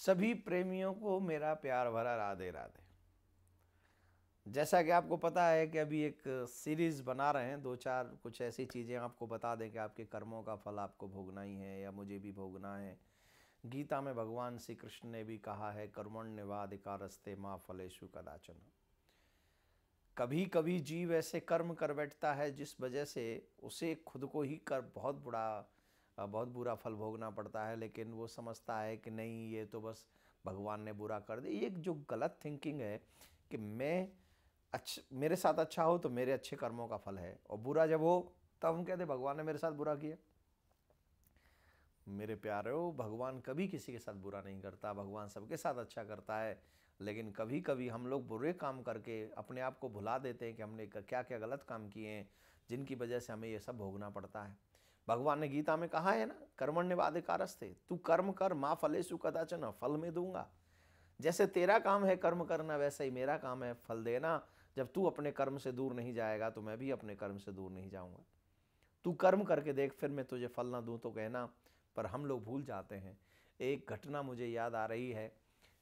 सभी प्रेमियों को मेरा प्यार भरा राधे राधे। जैसा कि आपको पता है कि अभी एक सीरीज़ बना रहे हैं, दो चार कुछ ऐसी चीज़ें आपको बता दें कि आपके कर्मों का फल आपको भोगना ही है या मुझे भी भोगना है। गीता में भगवान श्री कृष्ण ने भी कहा है, कर्मण्येवाधिकारस्ते मा फलेषु कदाचन। कभी कभी जीव ऐसे कर्म कर बैठता है जिस वजह से उसे खुद को ही कर बहुत बुरा फल भोगना पड़ता है, लेकिन वो समझता है कि नहीं, ये तो बस भगवान ने बुरा कर दिया। ये एक जो गलत थिंकिंग है कि मेरे साथ अच्छा हो तो मेरे अच्छे कर्मों का फल है, और बुरा जब हो तब हम कहते भगवान ने मेरे साथ बुरा किया। मेरे प्यारो, भगवान कभी किसी के साथ बुरा नहीं करता, भगवान सबके साथ अच्छा करता है। लेकिन कभी कभी हम लोग बुरे काम करके अपने आप को भुला देते हैं कि हमने क्या क्या गलत काम किए हैं जिनकी वजह से हमें ये सब भोगना पड़ता है। भगवान ने गीता में कहा है ना, कर्मण्येवाधिकारस्ते, तू कर्म कर, माँ फलेषु कदाचन, फल में दूंगा। जैसे तेरा काम है कर्म करना, वैसे ही मेरा काम है फल देना। जब तू अपने कर्म से दूर नहीं जाएगा तो मैं भी अपने कर्म से दूर नहीं जाऊंगा। तू कर्म करके देख, फिर मैं तुझे फल ना दूं तो कहना। पर हम लोग भूल जाते हैं। एक घटना मुझे याद आ रही है।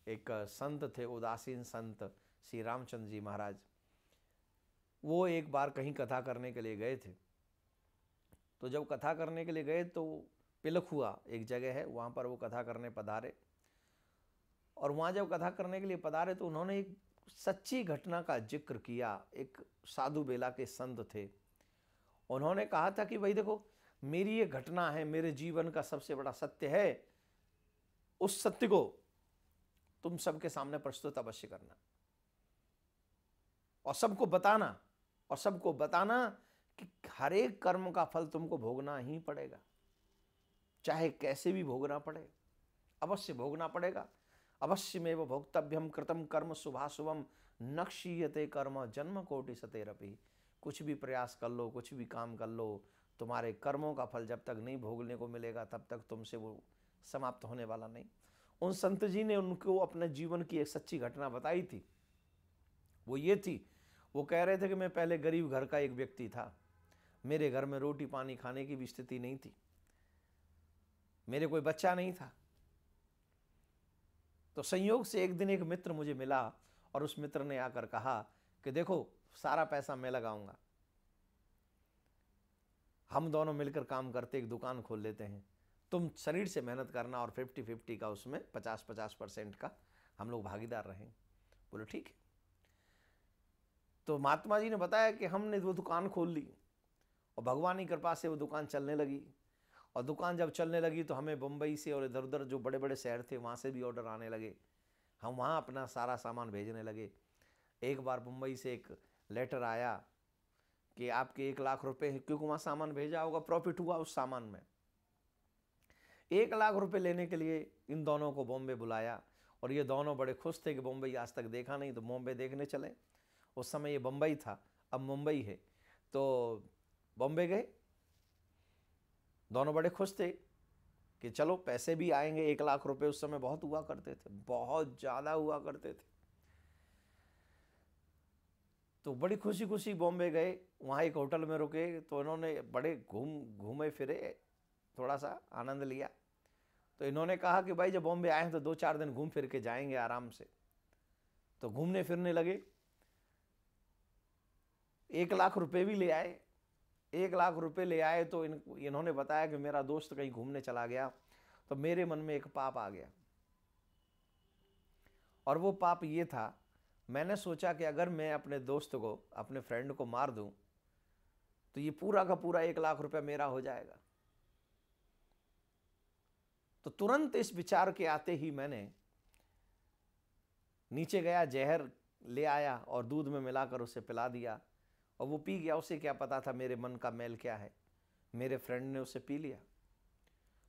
एक संत थे, उदासीन संत श्री रामचंद्र जी महाराज। वो एक बार कहीं कथा करने के लिए गए थे। तो जब कथा करने के लिए गए तो पिलख हुआ, एक जगह है वहाँ पर वो कथा करने पधारे। और वहाँ जब कथा करने के लिए पधारे तो उन्होंने एक सच्ची घटना का जिक्र किया। एक साधु बेला के संत थे। उन्होंने कहा था कि भाई देखो, मेरी ये घटना है, मेरे जीवन का सबसे बड़ा सत्य है। उस सत्य को तुम सबके सामने प्रस्तुत अवश्य करना और सबको बताना, और सबको बताना कि हर एक कर्म का फल तुमको भोगना ही पड़ेगा, चाहे कैसे भी भोगना पड़े, अवश्य भोगना पड़ेगा। अवश्यमेव भोक्तव्यम कृतम कर्म शुभाशुभम न क्षीयते कर्म जन्म कोटि सतेरपि। कुछ भी प्रयास कर लो, कुछ भी काम कर लो, तुम्हारे कर्मों का फल जब तक नहीं भोगने को मिलेगा तब तक तुमसे वो समाप्त होने वाला नहीं। उन संत जी ने उनको अपने जीवन की एक सच्ची घटना बताई थी। वो ये थी, वो कह रहे थे कि मैं पहले गरीब घर का एक व्यक्ति था। मेरे घर में रोटी पानी खाने की भी स्थिति नहीं थी, मेरे कोई बच्चा नहीं था। तो संयोग से एक दिन एक मित्र मुझे मिला और उस मित्र ने आकर कहा कि देखो, सारा पैसा मैं लगाऊंगा, हम दोनों मिलकर काम करते एक दुकान खोल लेते हैं, तुम शरीर से मेहनत करना और 50-50 का, उसमें 50-50% का हम लोग भागीदार रहेंगे। बोले ठीक है। तो महात्मा जी ने बताया कि हमने वो दुकान खोल ली और भगवान की कृपा से वो दुकान चलने लगी। और दुकान जब चलने लगी तो हमें बम्बई से और इधर उधर जो बड़े बड़े शहर थे वहाँ से भी ऑर्डर आने लगे। हम वहाँ अपना सारा सामान भेजने लगे। एक बार मुंबई से एक लेटर आया कि आपके 1 लाख रुपए हैं, क्योंकि वहाँ सामान भेजा होगा, प्रॉफिट हुआ उस सामान में। 1 लाख रुपए लेने के लिए इन दोनों को बॉम्बे बुलाया और ये दोनों बड़े खुश थे कि बम्बई आज तक देखा नहीं, तो बॉम्बे देखने चले। उस समय ये बम्बई था, अब मुंबई है। तो बॉम्बे गए, दोनों बड़े खुश थे कि चलो पैसे भी आएंगे। 1 लाख रुपए उस समय बहुत हुआ करते थे, बहुत ज़्यादा हुआ करते थे। तो बड़ी खुशी खुशी बॉम्बे गए, वहाँ एक होटल में रुके। तो इन्होंने बड़े घूमे फिरे, थोड़ा सा आनंद लिया। तो इन्होंने कहा कि भाई जब बॉम्बे आए हैं तो 2-4 दिन घूम फिर के जाएंगे आराम से। तो घूमने फिरने लगे, 1 लाख रुपए भी ले आए। 1 लाख रुपए ले आए तो इन्होंने बताया कि मेरा दोस्त कहीं घूमने चला गया। तो मेरे मन में एक पाप आ गया, और वो पाप ये था, मैंने सोचा कि अगर मैं अपने दोस्त को, अपने फ्रेंड को मार दूं तो ये पूरा का पूरा 1 लाख रुपया मेरा हो जाएगा। तो तुरंत इस विचार के आते ही मैंने नीचे गया, जहर ले आया और दूध में मिलाकर उसे पिला दिया, और वो पी गया। उसे क्या पता था मेरे मन का मैल क्या है। मेरे फ्रेंड ने उसे पी लिया,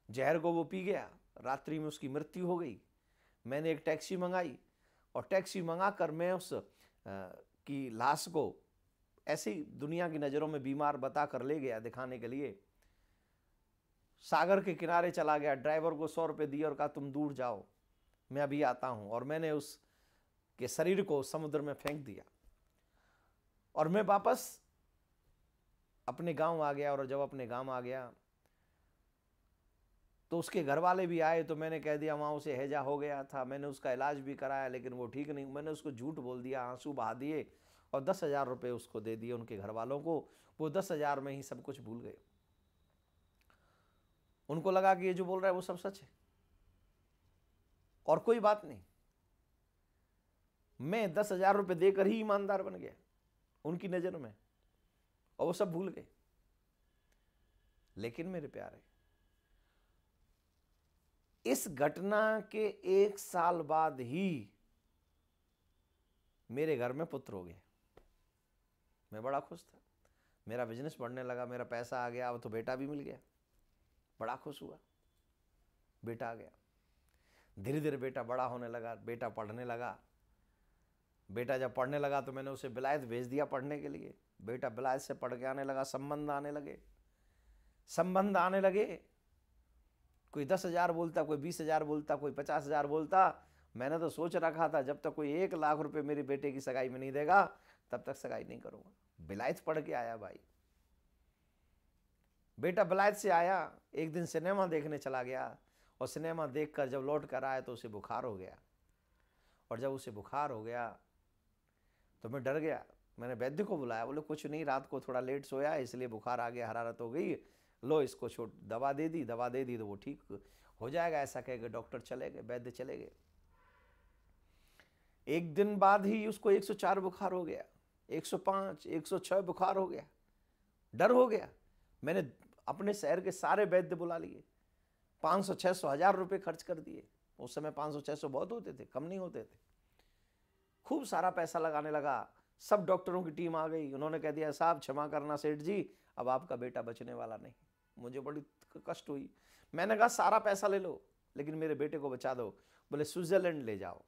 जहर को वो पी गया, रात्रि में उसकी मृत्यु हो गई। मैंने एक टैक्सी मंगाई और टैक्सी मंगाकर मैं उस की लाश को ऐसी दुनिया की नज़रों में बीमार बता कर ले गया दिखाने के लिए। सागर के किनारे चला गया, ड्राइवर को 100 रुपये दिए और कहा तुम दूर जाओ, मैं अभी आता हूँ। और मैंने उस के शरीर को समुद्र में फेंक दिया और मैं वापस अपने गांव आ गया। और जब अपने गांव आ गया तो उसके घर वाले भी आए, तो मैंने कह दिया वहाँ उसे हैजा हो गया था, मैंने उसका इलाज भी कराया लेकिन वो ठीक नहीं। मैंने उसको झूठ बोल दिया, आंसू बहा दिए और 10,000 रुपये उसको दे दिए उनके घर वालों को। वो 10,000 में ही सब कुछ भूल गए। उनको लगा कि ये जो बोल रहा है वो सब सच है और कोई बात नहीं। मैं 10,000 रुपये देकर ही ईमानदार बन गया उनकी नजर में, और वो सब भूल गए। लेकिन मेरे प्यारे, इस घटना के 1 साल बाद ही मेरे घर में पुत्र हो गया। मैं बड़ा खुश था, मेरा बिजनेस बढ़ने लगा, मेरा पैसा आ गया, अब तो बेटा भी मिल गया। बड़ा खुश हुआ, बेटा आ गया। धीरे धीरे बेटा बड़ा होने लगा, बेटा पढ़ने लगा। बेटा जब पढ़ने लगा तो मैंने उसे विलायत भेज दिया पढ़ने के लिए। बेटा विलायत से पढ़ के आने लगा, संबंध आने लगे, संबंध आने लगे। कोई 10,000 बोलता, कोई 20,000 बोलता, कोई 50,000 बोलता। मैंने तो सोच रखा था जब तक कोई 1 लाख रुपए मेरे बेटे की सगाई में नहीं देगा तब तक सगाई नहीं करूंगा। विलायत पढ़ के आया भाई, बेटा विलायत से आया, एक दिन सिनेमा देखने चला गया और सिनेमा देखकर जब लौट कर आया तो उसे बुखार हो गया। और जब उसे बुखार हो गया तो मैं डर गया। मैंने वैद्य को बुलाया, बोले कुछ नहीं, रात को थोड़ा लेट सोया इसलिए बुखार आ गया, हरारत हो गई, लो इसको दवा दे दी तो वो ठीक हो जाएगा। ऐसा कह के डॉक्टर चले गए, वैद्य चले गए। एक दिन बाद ही उसको 104 बुखार हो गया, 105, 106 बुखार हो गया। डर हो गया। मैंने अपने शहर के सारे वैद्य बुला लिए, 500, 600, 1,000 रुपये खर्च कर दिए। उस समय 500, 600 बहुत होते थे, कम नहीं होते थे। खूब सारा पैसा लगाने लगा। सब डॉक्टरों की टीम आ गई, उन्होंने कह दिया साहब क्षमा करना सेठ जी, अब आपका बेटा बचने वाला नहीं। मुझे बड़ी कष्ट हुई। मैंने कहा सारा पैसा ले लो लेकिन मेरे बेटे को बचा दो। बोले स्विट्जरलैंड ले जाओ,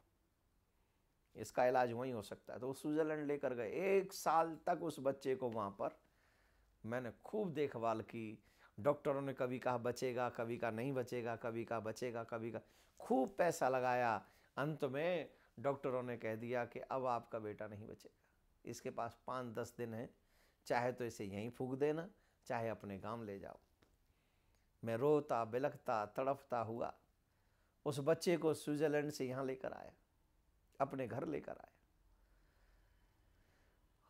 इसका इलाज वहीं हो सकता है। तो वो स्विट्जरलैंड लेकर गए। 1 साल तक उस बच्चे को वहां पर मैंने खूब देखभाल की। डॉक्टरों ने कभी कहा बचेगा, कभी कहा नहीं बचेगा, कभी कहा बचेगा, कभी कहा, खूब पैसा लगाया। अंत में डॉक्टरों ने कह दिया कि अब आपका बेटा नहीं बचेगा, इसके पास 5-10 दिन है, चाहे तो इसे यहीं फूंक देना, चाहे अपने गांव ले जाओ। मैं रोता बिलखता तड़पता हुआ उस बच्चे को स्विट्जरलैंड से यहाँ लेकर आया, अपने घर लेकर आया।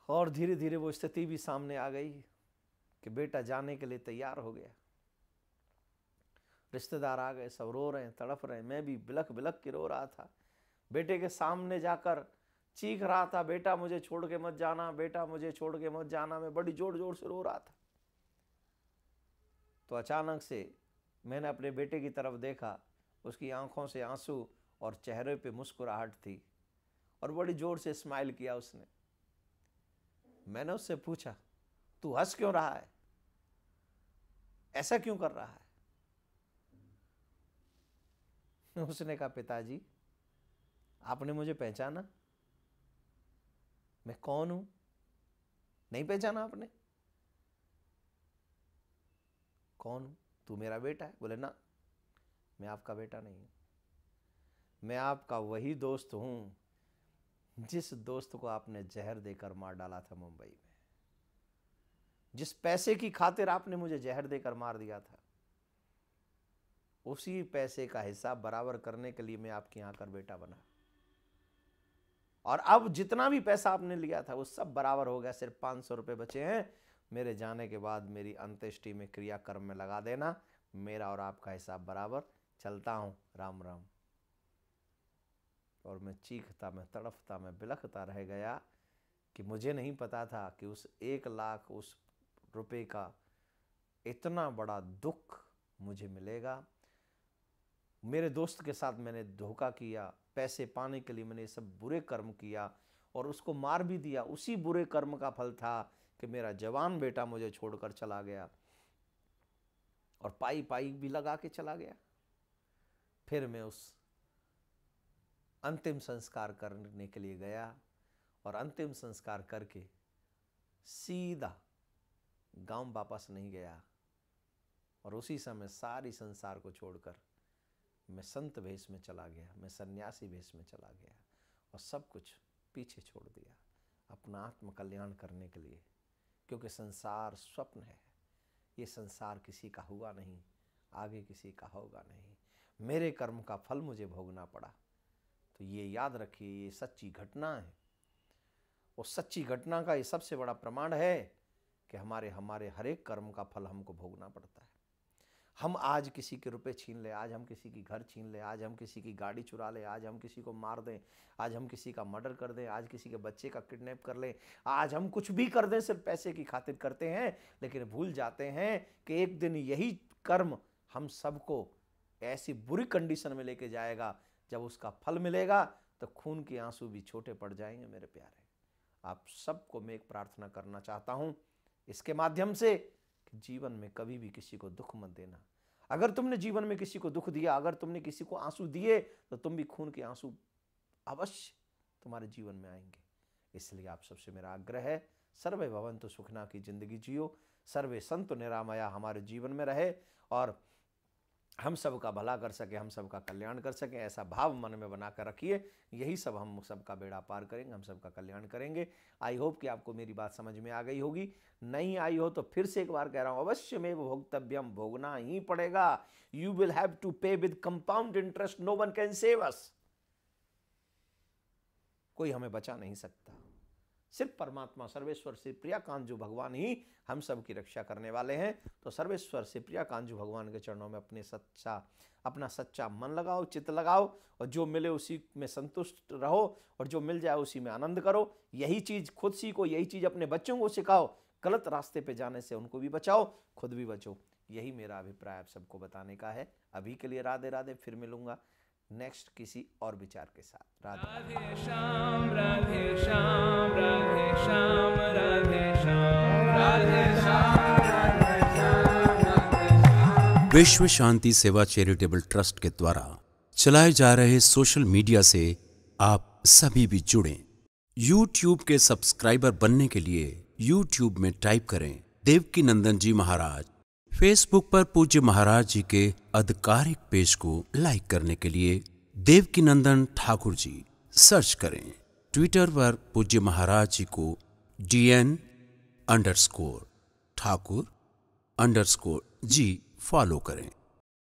और धीरे धीरे वो स्थिति भी सामने आ गई कि बेटा जाने के लिए तैयार हो गया। रिश्तेदार आ गए, सब रो रहे हैं, तड़प रहे हैं। मैं भी बिलख बिलख के रो रहा था। बेटे के सामने जाकर चीख रहा था, बेटा मुझे छोड़ के मत जाना, बेटा मुझे छोड़ के मत जाना। मैं बड़ी जोर जोर से रो रहा था। तो अचानक से मैंने अपने बेटे की तरफ देखा, उसकी आंखों से आंसू और चेहरे पे मुस्कुराहट थी और बड़ी जोर से स्माइल किया उसने। मैंने उससे पूछा तू हंस क्यों रहा है, ऐसा क्यों कर रहा है? उसने कहा पिताजी आपने मुझे पहचाना, मैं कौन हूं? नहीं पहचाना आपने? कौन हूं? तू मेरा बेटा है। बोले ना, मैं आपका बेटा नहीं हूं, मैं आपका वही दोस्त हूं जिस दोस्त को आपने जहर देकर मार डाला था मुंबई में, जिस पैसे की खातिर आपने मुझे जहर देकर मार दिया था। उसी पैसे का हिसाब बराबर करने के लिए मैं आपके यहां आकर बेटा बना। और अब जितना भी पैसा आपने लिया था वो सब बराबर हो गया, सिर्फ 500 रुपये बचे हैं। मेरे जाने के बाद मेरी अंत्येष्टि में क्रियाकर्म में लगा देना, मेरा और आपका हिसाब बराबर। चलता हूं, राम राम। और मैं चीखता, मैं तड़फता, मैं बिलखता रह गया कि मुझे नहीं पता था कि उस 1 लाख उस रुपए का इतना बड़ा दुख मुझे मिलेगा। मेरे दोस्त के साथ मैंने धोखा किया, पैसे पाने के लिए मैंने सब बुरे कर्म किया और उसको मार भी दिया। उसी बुरे कर्म का फल था कि मेरा जवान बेटा मुझे छोड़कर चला गया और पाई पाई भी लगा के चला गया। फिर मैं उस अंतिम संस्कार करने के लिए गया और अंतिम संस्कार करके सीधा गांव वापस नहीं गया। और उसी समय सारी संसार को छोड़कर मैं संत वेश में चला गया, मैं सन्यासी वेश में चला गया और सब कुछ पीछे छोड़ दिया अपना आत्म कल्याण करने के लिए। क्योंकि संसार स्वप्न है, ये संसार किसी का हुआ नहीं, आगे किसी का होगा नहीं। मेरे कर्म का फल मुझे भोगना पड़ा। तो ये याद रखिए, ये सच्ची घटना है। उस सच्ची घटना का ये सबसे बड़ा प्रमाण है कि हमारे हर एक कर्म का फल हमको भोगना पड़ता है। हम आज किसी के रुपए छीन ले, आज हम किसी की घर छीन ले, आज हम किसी की गाड़ी चुरा ले, आज हम किसी को मार दें, आज हम किसी का मर्डर कर दें, आज किसी के बच्चे का किडनैप कर लें, आज हम कुछ भी कर दें, सिर्फ पैसे की खातिर करते हैं। लेकिन भूल जाते हैं कि एक दिन यही कर्म हम सबको ऐसी बुरी कंडीशन में लेके जाएगा, जब उसका फल मिलेगा तो खून के आंसू भी छोटे पड़ जाएंगे। मेरे प्यारे, आप सबको मैं एक प्रार्थना करना चाहता हूं इसके माध्यम से कि जीवन में कभी भी किसी को दुख मत देना। अगर तुमने जीवन में किसी को दुख दिया, अगर तुमने किसी को आंसू दिए, तो तुम भी खून के आंसू अवश्य तुम्हारे जीवन में आएंगे। इसलिए आप सबसे मेरा आग्रह है, सर्वे भवन्तु सुखिनः की जिंदगी जियो, सर्वे सन्तु निरामया हमारे जीवन में रहे और हम सबका भला कर सके, हम सबका कल्याण कर सकें, ऐसा भाव मन में बना कर रखिए। यही सब हम सबका बेड़ा पार करेंगे, हम सबका कल्याण करेंगे। आई होप कि आपको मेरी बात समझ में आ गई होगी। नहीं आई हो तो फिर से एक बार कह रहा हूं, अवश्य में भोक्तव्यम, भोगना ही पड़ेगा। You will have to pay with compound interest, no one can save us. कोई हमें बचा नहीं सकता, सिर्फ परमात्मा सर्वेश्वर से प्रिया कांजू भगवान ही हम सब की रक्षा करने वाले हैं। तो सर्वेश्वर से प्रिया कांजू भगवान के चरणों में अपना सच्चा मन लगाओ, चित्त लगाओ, और जो मिले उसी में संतुष्ट रहो, और जो मिल जाए उसी में आनंद करो। यही चीज खुद सीखो, यही चीज अपने बच्चों को सिखाओ। गलत रास्ते पे जाने से उनको भी बचाओ, खुद भी बचो। यही मेरा अभिप्राय आप सबको बताने का है। अभी के लिए राधे राधे, फिर मिलूंगा नेक्स्ट किसी और विचार के साथ। राधे श्याम, राधे श्याम, राधे श्याम, राधे श्याम, राधे श्याम, राधे श्याम। विश्व शांति सेवा चैरिटेबल ट्रस्ट के द्वारा चलाए जा रहे सोशल मीडिया से आप सभी भी जुड़ें। YouTube के सब्सक्राइबर बनने के लिए YouTube में टाइप करें देवकीनंदन जी महाराज। फेसबुक पर पूज्य महाराज जी के आधिकारिक पेज को लाइक करने के लिए देवकीनंदन ठाकुर जी सर्च करें। ट्विटर पर पूज्य महाराज जी को DN_ठाकुर_जी फॉलो करें।